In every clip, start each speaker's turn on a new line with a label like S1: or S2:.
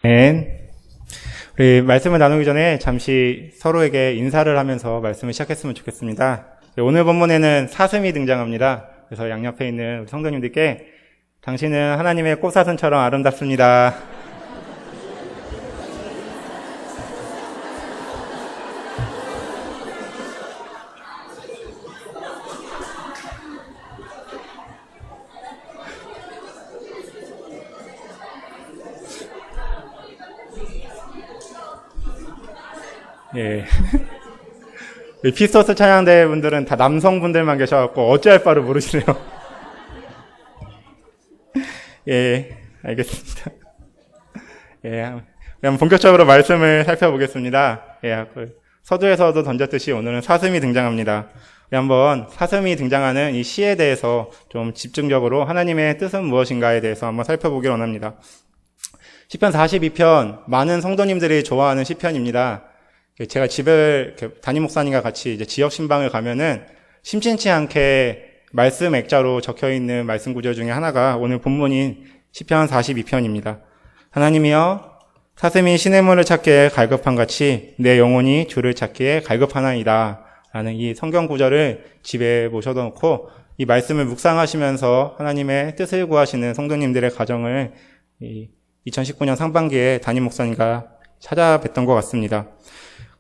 S1: 네. 우리 말씀을 나누기 전에 잠시 서로에게 인사를 하면서 말씀을 시작했으면 좋겠습니다. 오늘 본문에는 사슴이 등장합니다. 그래서 양옆에 있는 우리 성도님들께 당신은 하나님의 꽃사슴처럼 아름답습니다. 예. 피스토스 찬양대 분들은 다 남성분들만 계셔갖고 어찌할 바를 모르시네요. 예, 알겠습니다. 예, 그럼 본격적으로 말씀을 살펴보겠습니다. 예, 서두에서도 던졌듯이 오늘은 사슴이 등장합니다. 한번 사슴이 등장하는 이 시에 대해서 좀 집중적으로 하나님의 뜻은 무엇인가에 대해서 한번 살펴보기를 원합니다. 시편 42편, 많은 성도님들이 좋아하는 시편입니다. 제가 집을 담임 목사님과 같이 이제 지역 신방을 가면은 심심치 않게 말씀 액자로 적혀 있는 말씀 구절 중에 하나가 오늘 본문인 시편 42편입니다. 하나님이여, 사슴이 시냇물을 찾기에 갈급한 같이 내 영혼이 주를 찾기에 갈급하나이다. 라는 이 성경 구절을 집에 모셔다 놓고 이 말씀을 묵상하시면서 하나님의 뜻을 구하시는 성도님들의 가정을 2019년 상반기에 담임 목사님과 찾아뵀던 것 같습니다.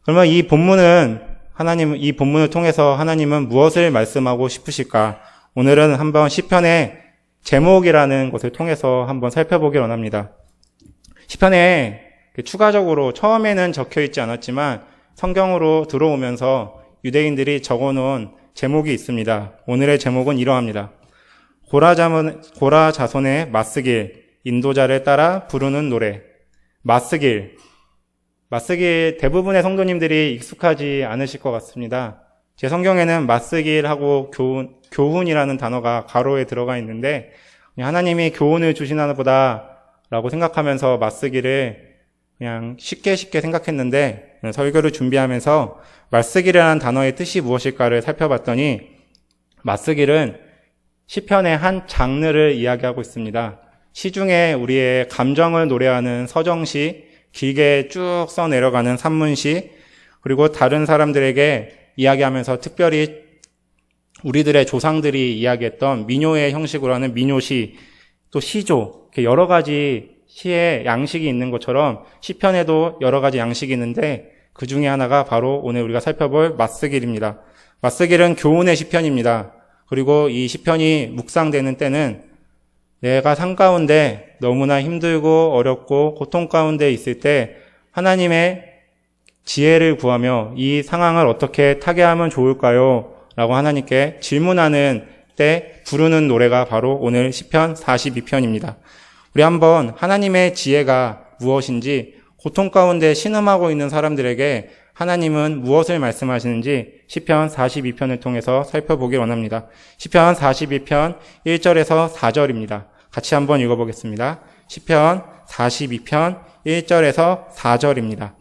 S1: 그러면 이 본문을 통해서 하나님은 무엇을 말씀하고 싶으실까? 오늘은 한번 시편의 제목이라는 것을 통해서 한번 살펴보길 원합니다. 시편에 추가적으로 처음에는 적혀 있지 않았지만 성경으로 들어오면서 유대인들이 적어놓은 제목이 있습니다. 오늘의 제목은 이러합니다. 고라 자손의 맞쓰길, 인도자를 따라 부르는 노래. 맞쓰길 대부분의 성도님들이 익숙하지 않으실 것 같습니다. 제 성경에는 맞쓰길하고 교훈이라는 단어가 가로에 들어가 있는데 하나님이 교훈을 주시나 보다 라고 생각하면서 맞쓰기를 그냥 쉽게 생각했는데 설교를 준비하면서 맞쓰기라는 단어의 뜻이 무엇일까를 살펴봤더니 맞쓰기는 시편의 한 장르를 이야기하고 있습니다. 시중에 우리의 감정을 노래하는 서정시, 길게 쭉 써내려가는 산문시, 그리고 다른 사람들에게 이야기하면서 특별히 우리들의 조상들이 이야기했던 민요의 형식으로 하는 민요시, 또 시조, 이렇게 여러 가지 시의 양식이 있는 것처럼 시편에도 여러 가지 양식이 있는데 그 중에 하나가 바로 오늘 우리가 살펴볼 맞쓰길입니다. 맞쓰길은 교훈의 시편입니다. 그리고 이 시편이 묵상되는 때는 내가 삶 가운데 너무나 힘들고 어렵고 고통 가운데 있을 때 하나님의 지혜를 구하며 이 상황을 어떻게 타개하면 좋을까요? 라고 하나님께 질문하는 때 부르는 노래가 바로 오늘 시편 42편입니다. 우리 한번 하나님의 지혜가 무엇인지 고통 가운데 신음하고 있는 사람들에게 하나님은 무엇을 말씀하시는지 시편 42편을 통해서 살펴보길 원합니다. 시편 42편 1절에서 4절입니다. 같이 한번 읽어보겠습니다. 시편 42편 1절에서 4절입니다.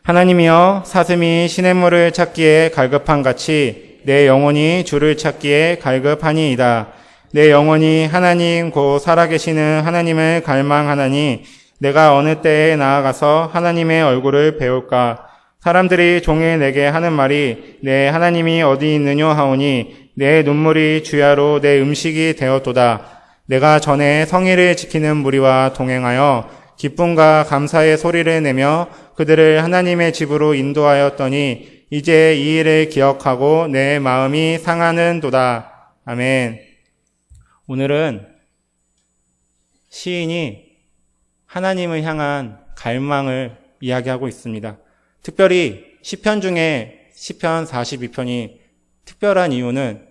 S1: 하나님이여, 사슴이 시냇물을 찾기에 갈급한 같이 내 영혼이 주를 찾기에 갈급하니이다. 내 영혼이 하나님 곧 살아계시는 하나님을 갈망하나니 내가 어느 때에 나아가서 하나님의 얼굴을 배울까? 사람들이 종일 내게 하는 말이 내 하나님이 어디 있느냐 하오니 내 눈물이 주야로 내 음식이 되었도다. 내가 전에 성의를 지키는 무리와 동행하여 기쁨과 감사의 소리를 내며 그들을 하나님의 집으로 인도하였더니 이제 이 일을 기억하고 내 마음이 상하는도다. 아멘. 오늘은 시인이 하나님을 향한 갈망을 이야기하고 있습니다. 특별히 시편 중에 시편 42편이 특별한 이유는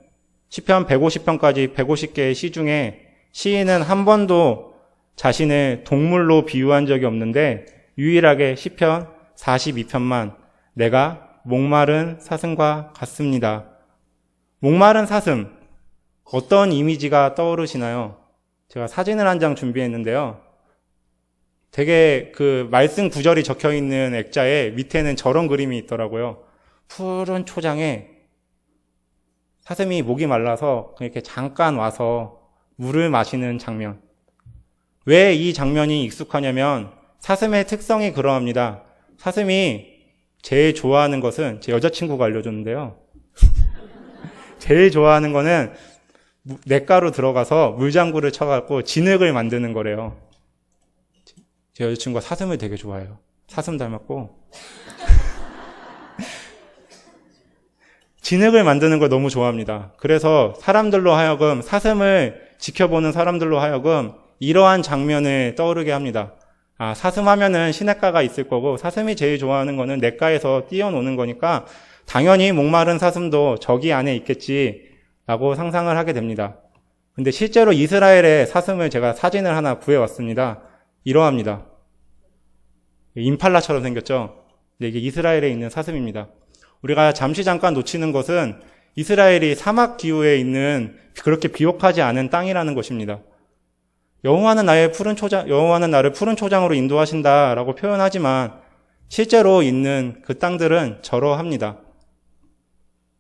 S1: 시편 150편까지 150개의 시 중에 시인은 한 번도 자신을 동물로 비유한 적이 없는데 유일하게 시편 42편만 내가 목마른 사슴과 같습니다. 목마른 사슴, 어떤 이미지가 떠오르시나요? 제가 사진을 한 장 준비했는데요. 되게 그 말씀 구절이 적혀 있는 액자에 밑에는 저런 그림이 있더라고요. 푸른 초장에 사슴이 목이 말라서 이렇게 잠깐 와서 물을 마시는 장면. 왜 이 장면이 익숙하냐면 사슴의 특성이 그러합니다. 사슴이 제일 좋아하는 것은 제 여자친구가 알려줬는데요. 제일 좋아하는 거는 냇가로 들어가서 물장구를 쳐갖고 진흙을 만드는 거래요. 제 여자친구가 사슴을 되게 좋아해요. 사슴 닮았고. 진흙을 만드는 걸 너무 좋아합니다. 그래서 사람들로 하여금, 사슴을 지켜보는 사람들로 하여금 이러한 장면을 떠오르게 합니다. 아, 사슴 하면은 시냇가가 있을 거고, 사슴이 제일 좋아하는 거는 냇가에서 뛰어노는 거니까 당연히 목마른 사슴도 저기 안에 있겠지라고 상상을 하게 됩니다. 근데 실제로 이스라엘의 사슴을 제가 사진을 하나 구해왔습니다. 이러합니다. 임팔라처럼 생겼죠? 근데 이게 이스라엘에 있는 사슴입니다. 우리가 잠깐 놓치는 것은 이스라엘이 사막 기후에 있는 그렇게 비옥하지 않은 땅이라는 것입니다. 여호와는 나를 푸른 초장으로 인도하신다라고 표현하지만 실제로 있는 그 땅들은 저러합니다.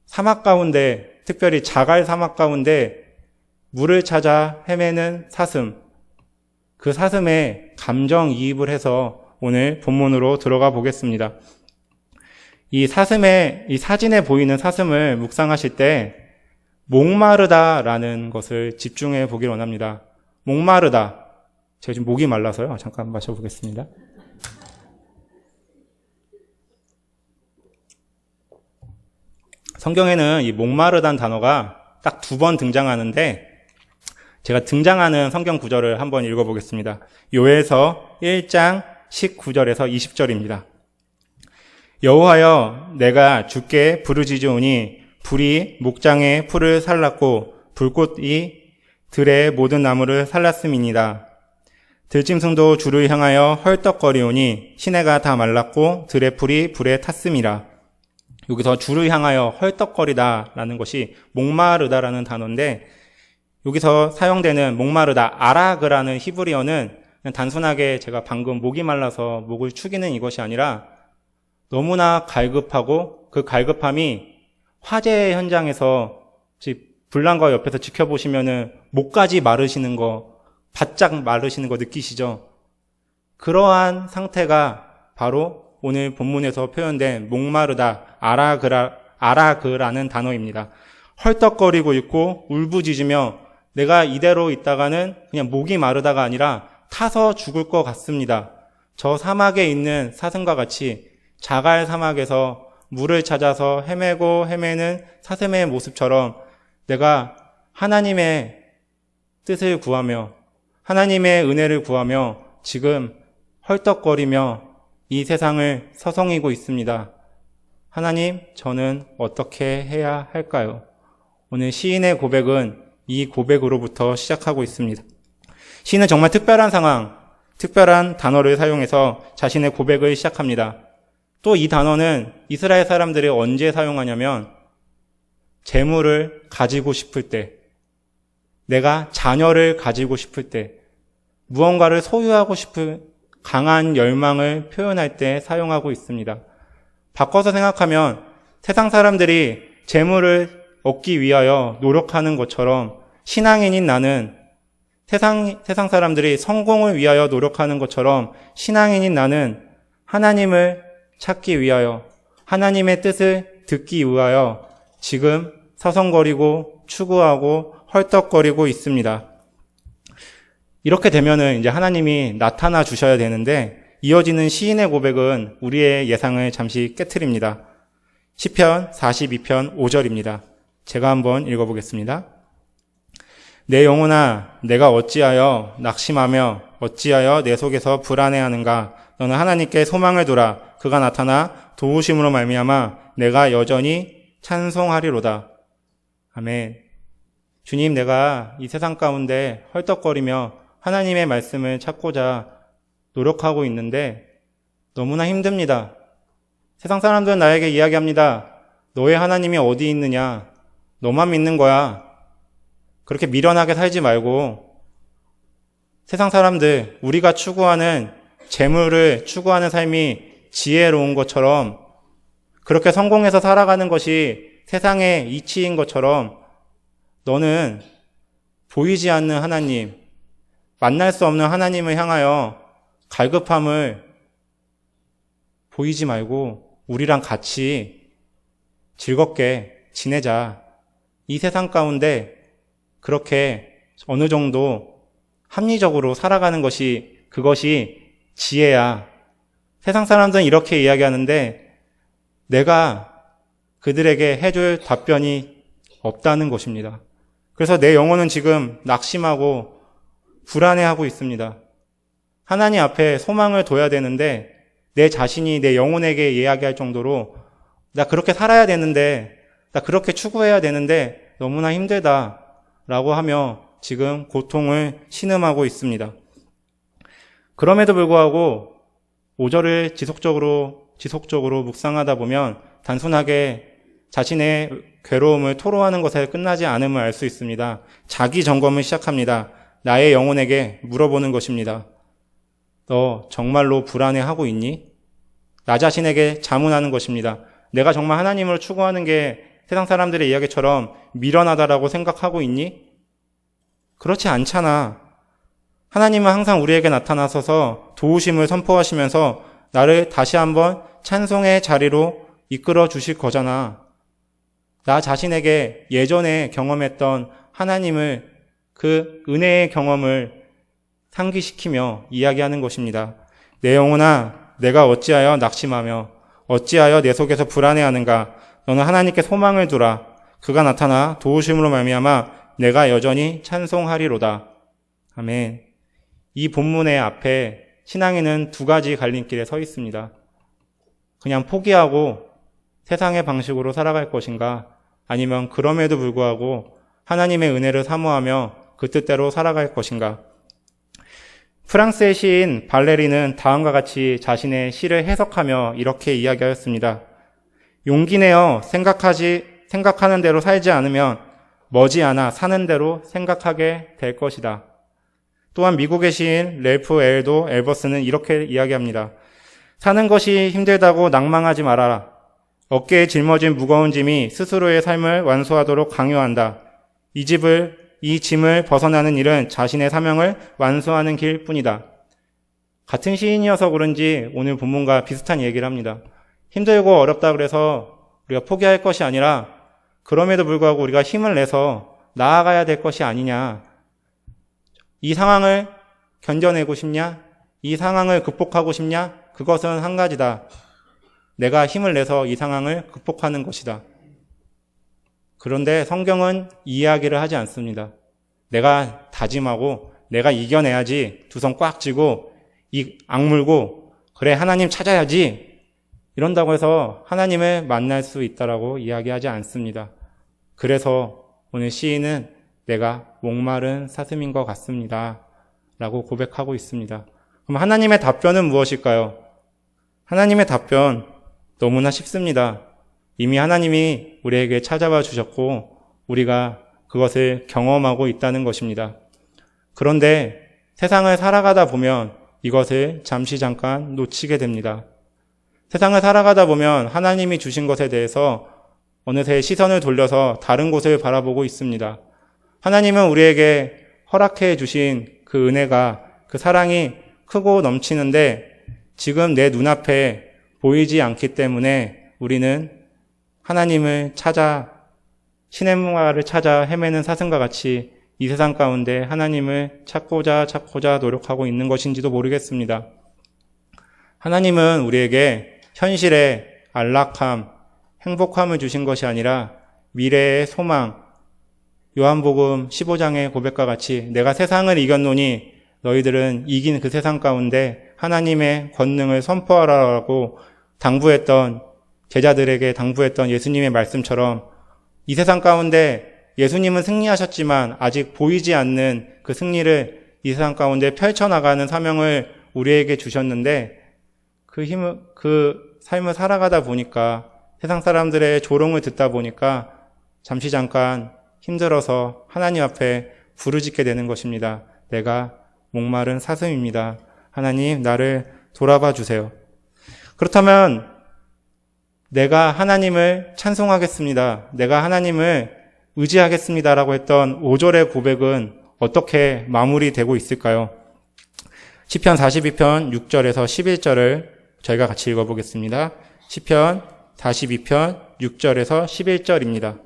S1: 사막 가운데, 특별히 자갈 사막 가운데 물을 찾아 헤매는 사슴, 그 사슴에 감정이입을 해서 오늘 본문으로 들어가 보겠습니다. 이 사진에 보이는 사슴을 묵상하실 때 목마르다라는 것을 집중해 보길 원합니다. 목마르다. 제가 지금 목이 말라서요. 잠깐 마셔보겠습니다. 성경에는 이 목마르다는 단어가 딱 2번 등장하는데 제가 등장하는 성경 구절을 한번 읽어보겠습니다. 요에서 1장 19절에서 20절입니다. 여호와여, 내가 주께 부르짖으오니 불이 목장의 풀을 살랐고 불꽃이 들의 모든 나무를 살랐음이니이다. 들짐승도 주를 향하여 헐떡거리오니 시내가 다 말랐고 들의 풀이 불에 탔음이라. 여기서 주를 향하여 헐떡거리다라는 것이 목마르다라는 단어인데, 여기서 사용되는 목마르다, 아라그라는 히브리어는 그냥 단순하게 제가 방금 목이 말라서 목을 축이는 이것이 아니라 너무나 갈급하고 그 갈급함이 화재 현장에서 불난거 옆에서 지켜보시면은 목까지 마르시는 거, 바짝 마르시는 거 느끼시죠? 그러한 상태가 바로 오늘 본문에서 표현된 목마르다, 아라그라는 단어입니다. 헐떡거리고 있고 울부짖으며 내가 이대로 있다가는 그냥 목이 마르다가 아니라 타서 죽을 것 같습니다. 저 사막에 있는 사슴과 같이 자갈 사막에서 물을 찾아서 헤매는 사슴의 모습처럼 내가 하나님의 뜻을 구하며 하나님의 은혜를 구하며 지금 헐떡거리며 이 세상을 서성이고 있습니다. 하나님, 저는 어떻게 해야 할까요? 오늘 시인의 고백은 이 고백으로부터 시작하고 있습니다. 시인은 정말 특별한 상황, 특별한 단어를 사용해서 자신의 고백을 시작합니다. 또 이 단어는 이스라엘 사람들이 언제 사용하냐면 재물을 가지고 싶을 때, 내가 자녀를 가지고 싶을 때, 무언가를 소유하고 싶은 강한 열망을 표현할 때 사용하고 있습니다. 바꿔서 생각하면 세상 사람들이 재물을 얻기 위하여 노력하는 것처럼 신앙인인 나는 세상 사람들이 성공을 위하여 노력하는 것처럼 신앙인인 나는 하나님을 찾기 위하여 하나님의 뜻을 듣기 위하여 지금 서성거리고 추구하고 헐떡거리고 있습니다. 이렇게 되면은 이제 하나님이 나타나 주셔야 되는데 이어지는 시인의 고백은 우리의 예상을 잠시 깨트립니다. 시편 42편 5절입니다. 제가 한번 읽어보겠습니다. 내 영혼아, 내가 어찌하여 낙심하며 어찌하여 내 속에서 불안해하는가? 너는 하나님께 소망을 두라. 그가 나타나 도우심으로 말미암아 내가 여전히 찬송하리로다. 아멘. 주님, 내가 이 세상 가운데 헐떡거리며 하나님의 말씀을 찾고자 노력하고 있는데 너무나 힘듭니다. 세상 사람들은 나에게 이야기합니다. 너의 하나님이 어디 있느냐? 너만 믿는 거야. 그렇게 미련하게 살지 말고 세상 사람들, 우리가 추구하는 재물을 추구하는 삶이 지혜로운 것처럼 그렇게 성공해서 살아가는 것이 세상의 이치인 것처럼 너는 보이지 않는 하나님, 만날 수 없는 하나님을 향하여 갈급함을 보이지 말고 우리랑 같이 즐겁게 지내자. 이 세상 가운데 그렇게 어느 정도 합리적으로 살아가는 그것이 지혜야. 세상 사람들은 이렇게 이야기하는데 내가 그들에게 해줄 답변이 없다는 것입니다. 그래서 내 영혼은 지금 낙심하고 불안해하고 있습니다. 하나님 앞에 소망을 둬야 되는데 내 자신이 내 영혼에게 이야기할 정도로 나 그렇게 살아야 되는데, 나 그렇게 추구해야 되는데 너무나 힘들다라고 하며 지금 고통을 신음하고 있습니다. 그럼에도 불구하고 5절을 지속적으로 묵상하다 보면 단순하게 자신의 괴로움을 토로하는 것에 끝나지 않음을 알 수 있습니다. 자기 점검을 시작합니다. 나의 영혼에게 물어보는 것입니다. 너 정말로 불안해하고 있니? 나 자신에게 자문하는 것입니다. 내가 정말 하나님을 추구하는 게 세상 사람들의 이야기처럼 미련하다라고 생각하고 있니? 그렇지 않잖아. 하나님은 항상 우리에게 나타나셔서 도우심을 선포하시면서 나를 다시 한번 찬송의 자리로 이끌어 주실 거잖아. 나 자신에게 예전에 경험했던 하나님을, 그 은혜의 경험을 상기시키며 이야기하는 것입니다. 내 영혼아, 내가 어찌하여 낙심하며 어찌하여 내 속에서 불안해하는가? 너는 하나님께 소망을 두라. 그가 나타나 도우심으로 말미암아 내가 여전히 찬송하리로다. 아멘. 이 본문의 앞에 신앙인은 두 가지 갈림길에 서 있습니다. 그냥 포기하고 세상의 방식으로 살아갈 것인가? 아니면 그럼에도 불구하고 하나님의 은혜를 사모하며 그 뜻대로 살아갈 것인가? 프랑스의 시인 발레리는 다음과 같이 자신의 시를 해석하며 이렇게 이야기하였습니다. 용기 내어 생각하는 대로 살지 않으면 머지않아 사는 대로 생각하게 될 것이다. 또한 미국의 시인 랠프 엘도 엘버스는 이렇게 이야기합니다. 사는 것이 힘들다고 낭망하지 말아라. 어깨에 짊어진 무거운 짐이 스스로의 삶을 완수하도록 강요한다. 이 짐을 벗어나는 일은 자신의 사명을 완수하는 길뿐이다. 같은 시인이어서 그런지 오늘 본문과 비슷한 얘기를 합니다. 힘들고 어렵다 그래서 우리가 포기할 것이 아니라 그럼에도 불구하고 우리가 힘을 내서 나아가야 될 것이 아니냐. 이 상황을 견뎌내고 싶냐? 이 상황을 극복하고 싶냐? 그것은 한 가지다. 내가 힘을 내서 이 상황을 극복하는 것이다. 그런데 성경은 이 이야기를 하지 않습니다. 내가 다짐하고 내가 이겨내야지 두 손 꽉 쥐고 악물고 그래 하나님 찾아야지 이런다고 해서 하나님을 만날 수 있다라고 이야기하지 않습니다. 그래서 오늘 시인은 내가 목마른 사슴인 것 같습니다 라고 고백하고 있습니다. 그럼 하나님의 답변은 무엇일까요? 하나님의 답변 너무나 쉽습니다. 이미 하나님이 우리에게 찾아와 주셨고 우리가 그것을 경험하고 있다는 것입니다. 그런데 세상을 살아가다 보면 이것을 잠깐 놓치게 됩니다. 세상을 살아가다 보면 하나님이 주신 것에 대해서 어느새 시선을 돌려서 다른 곳을 바라보고 있습니다. 하나님은 우리에게 허락해 주신 그 은혜가, 그 사랑이 크고 넘치는데 지금 내 눈앞에 보이지 않기 때문에 우리는 하나님을 찾아 시냇가를 찾아 헤매는 사슴과 같이 이 세상 가운데 하나님을 찾고자 노력하고 있는 것인지도 모르겠습니다. 하나님은 우리에게 현실의 안락함, 행복함을 주신 것이 아니라 미래의 소망, 요한복음 15장의 고백과 같이 내가 세상을 이겼노니 너희들은 이긴 그 세상 가운데 하나님의 권능을 선포하라고 제자들에게 당부했던 예수님의 말씀처럼 이 세상 가운데 예수님은 승리하셨지만 아직 보이지 않는 그 승리를 이 세상 가운데 펼쳐나가는 사명을 우리에게 주셨는데 그 삶을 살아가다 보니까 세상 사람들의 조롱을 듣다 보니까 잠깐 힘들어서 하나님 앞에 부르짖게 되는 것입니다. 내가 목마른 사슴입니다. 하나님 나를 돌아봐 주세요. 그렇다면 내가 하나님을 찬송하겠습니다. 내가 하나님을 의지하겠습니다라고 했던 5절의 고백은 어떻게 마무리되고 있을까요? 시편 42편 6절에서 11절을 저희가 같이 읽어보겠습니다. 시편 42편 6절에서 11절입니다.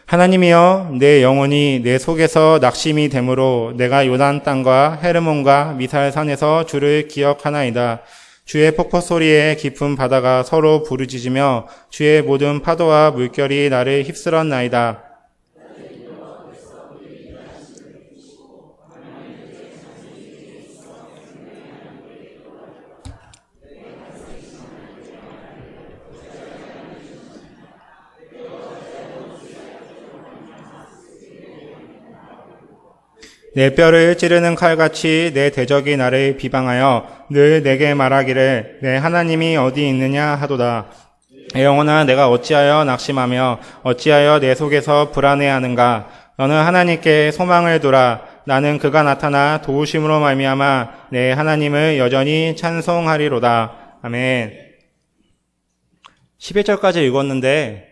S1: 하나님이여 내 영혼이 내 속에서 낙심이 되므로 내가 요단 땅과 헤르몬과 미살산에서 주를 기억하나이다. 주의 폭포 소리에 깊은 바다가 서로 부르짖으며 주의 모든 파도와 물결이 나를 휩쓸었나이다. 내 뼈를 찌르는 칼같이 내 대적이 나를 비방하여 늘 내게 말하기를 내 하나님이 어디 있느냐 하도다. 내 영혼아 내가 어찌하여 낙심하며 어찌하여 내 속에서 불안해하는가. 너는 하나님께 소망을 두라. 나는 그가 나타나 도우심으로 말미암아 내 하나님을 여전히 찬송하리로다. 아멘. 11절까지 읽었는데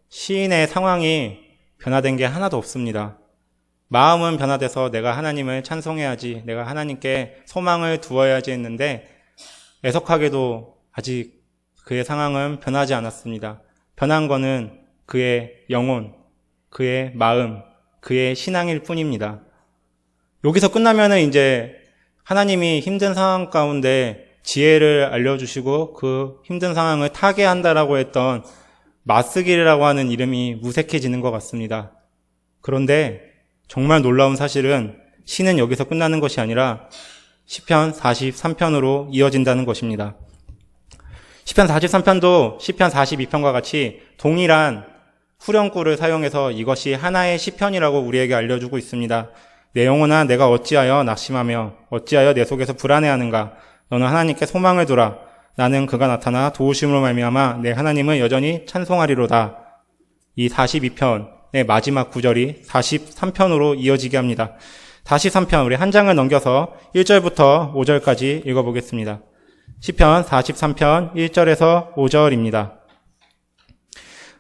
S1: 시인의 상황이 변화된 게 하나도 없습니다. 마음은 변화돼서 내가 하나님을 찬송해야지, 내가 하나님께 소망을 두어야지 했는데 애석하게도 아직 그의 상황은 변하지 않았습니다. 변한 거는 그의 영혼, 그의 마음, 그의 신앙일 뿐입니다. 여기서 끝나면은 이제 하나님이 힘든 상황 가운데 지혜를 알려주시고 그 힘든 상황을 타개한다라고 했던 마스길이라고 하는 이름이 무색해지는 것 같습니다. 그런데 정말 놀라운 사실은 시는 여기서 끝나는 것이 아니라 시편 43편으로 이어진다는 것입니다. 시편 43편도 시편 42편과 같이 동일한 후렴구를 사용해서 이것이 하나의 시편이라고 우리에게 알려주고 있습니다. 내 영혼아 내가 어찌하여 낙심하며 어찌하여 내 속에서 불안해하는가. 너는 하나님께 소망을 두라. 나는 그가 나타나 도우심으로 말미암아 내 하나님을 여전히 찬송하리로다. 이 42편 마지막 구절이 43편으로 이어지게 합니다. 43편 우리 한 장을 넘겨서 1절부터 5절까지 읽어보겠습니다. 시편 43편 1절에서 5절입니다.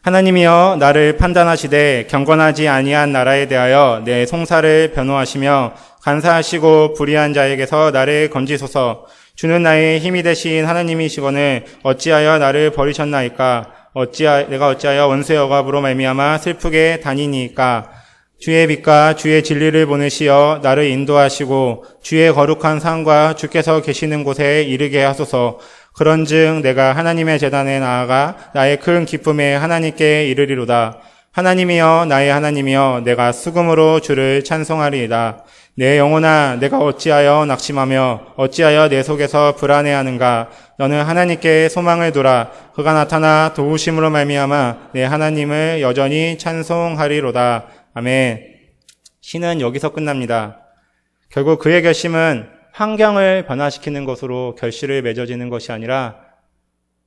S1: 하나님이여 나를 판단하시되 경건하지 아니한 나라에 대하여 내 송사를 변호하시며 간사하시고 불의한 자에게서 나를 건지소서. 주는 나의 힘이 되신 하나님이시거늘 어찌하여 나를 버리셨나이까. 내가 어찌하여 원수의 억압으로 말미암아 슬프게 다니니까. 주의 빛과 주의 진리를 보내시어 나를 인도하시고 주의 거룩한 산과 주께서 계시는 곳에 이르게 하소서. 그런즉 내가 하나님의 제단에 나아가 나의 큰 기쁨에 하나님께 이르리로다. 하나님이여 나의 하나님이여 내가 수금으로 주를 찬송하리이다. 내 영혼아 내가 어찌하여 낙심하며 어찌하여 내 속에서 불안해하는가. 너는 하나님께 소망을 두라. 그가 나타나 도우심으로 말미암아 내 하나님을 여전히 찬송하리로다. 아멘. 시는 여기서 끝납니다. 결국 그의 결심은 환경을 변화시키는 것으로 결실을 맺어지는 것이 아니라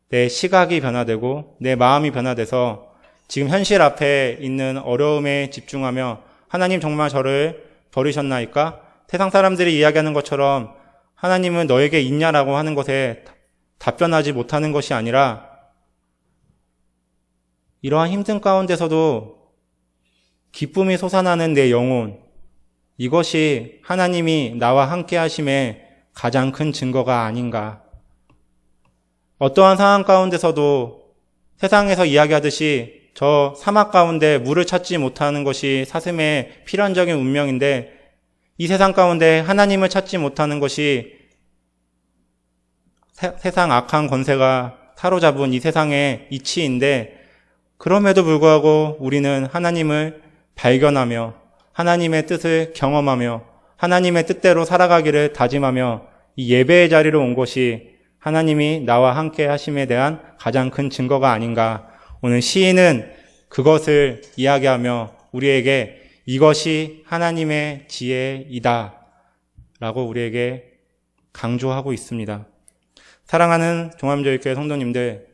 S1: 내 시각이 변화되고 내 마음이 변화돼서 지금 현실 앞에 있는 어려움에 집중하며 하나님 정말 저를 버리셨나이까? 세상 사람들이 이야기하는 것처럼 하나님은 너에게 있냐라고 하는 것에 답변하지 못하는 것이 아니라 이러한 힘든 가운데서도 기쁨이 솟아나는 내 영혼, 이것이 하나님이 나와 함께 하심의 가장 큰 증거가 아닌가. 어떠한 상황 가운데서도 세상에서 이야기하듯이 저 사막 가운데 물을 찾지 못하는 것이 사슴의 필연적인 운명인데 이 세상 가운데 하나님을 찾지 못하는 것이 세상 악한 권세가 사로잡은 이 세상의 이치인데 그럼에도 불구하고 우리는 하나님을 발견하며 하나님의 뜻을 경험하며 하나님의 뜻대로 살아가기를 다짐하며 이 예배의 자리로 온 것이 하나님이 나와 함께 하심에 대한 가장 큰 증거가 아닌가. 오늘 시인은 그것을 이야기하며 우리에게 이것이 하나님의 지혜이다 라고 우리에게 강조하고 있습니다. 사랑하는 종합교회 성도님들,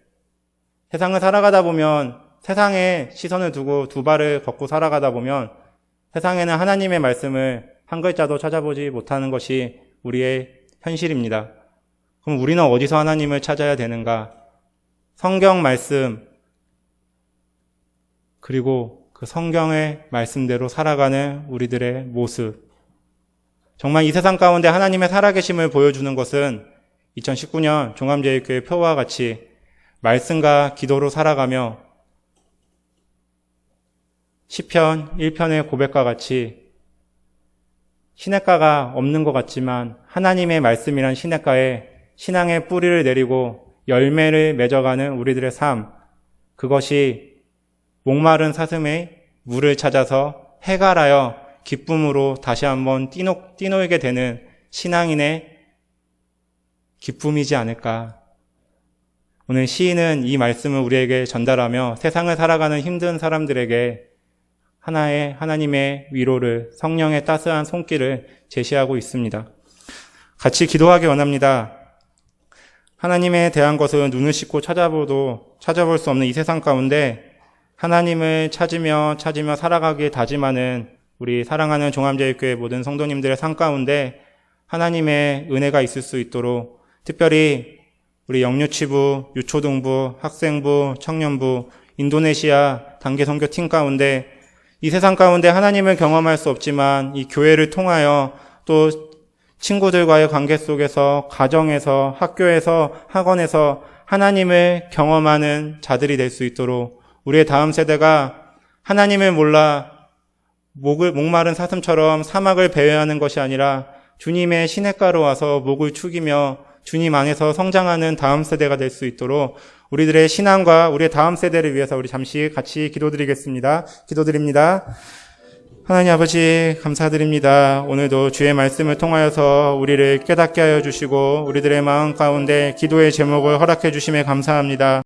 S1: 세상을 살아가다 보면 세상에 시선을 두고 두 발을 걷고 살아가다 보면 세상에는 하나님의 말씀을 한 글자도 찾아보지 못하는 것이 우리의 현실입니다. 그럼 우리는 어디서 하나님을 찾아야 되는가? 성경 말씀, 그리고 그 성경의 말씀대로 살아가는 우리들의 모습. 정말 이 세상 가운데 하나님의 살아계심을 보여주는 것은 2019년 종암제일교회 표와 같이 말씀과 기도로 살아가며 시편 1편의 고백과 같이 시냇가가 없는 것 같지만 하나님의 말씀이란 시냇가에 신앙의 뿌리를 내리고 열매를 맺어가는 우리들의 삶, 그것이 목마른 사슴의 물을 찾아서 해갈하여 기쁨으로 다시 한번 뛰놀게 되는 신앙인의 기쁨이지 않을까. 오늘 시인은 이 말씀을 우리에게 전달하며 세상을 살아가는 힘든 사람들에게 하나님의 위로를, 성령의 따스한 손길을 제시하고 있습니다. 같이 기도하기 원합니다. 하나님에 대한 것은 눈을 씻고 찾아볼 수 없는 이 세상 가운데 하나님을 찾으며 살아가기에 다짐하는 우리 사랑하는 종암제일교회 모든 성도님들의 삶 가운데 하나님의 은혜가 있을 수 있도록 특별히 우리 영유치부, 유초등부, 학생부, 청년부, 인도네시아 단계선교팀 가운데 이 세상 가운데 하나님을 경험할 수 없지만 이 교회를 통하여 또 친구들과의 관계 속에서, 가정에서, 학교에서, 학원에서 하나님을 경험하는 자들이 될 수 있도록 우리의 다음 세대가 하나님을 몰라 목마른 사슴처럼 사막을 배회하는 것이 아니라 주님의 시냇가로 와서 목을 축이며 주님 안에서 성장하는 다음 세대가 될 수 있도록 우리들의 신앙과 우리의 다음 세대를 위해서 우리 잠시 같이 기도드립니다. 하나님 아버지 감사드립니다. 오늘도 주의 말씀을 통하여서 우리를 깨닫게 하여 주시고 우리들의 마음 가운데 기도의 제목을 허락해 주심에 감사합니다.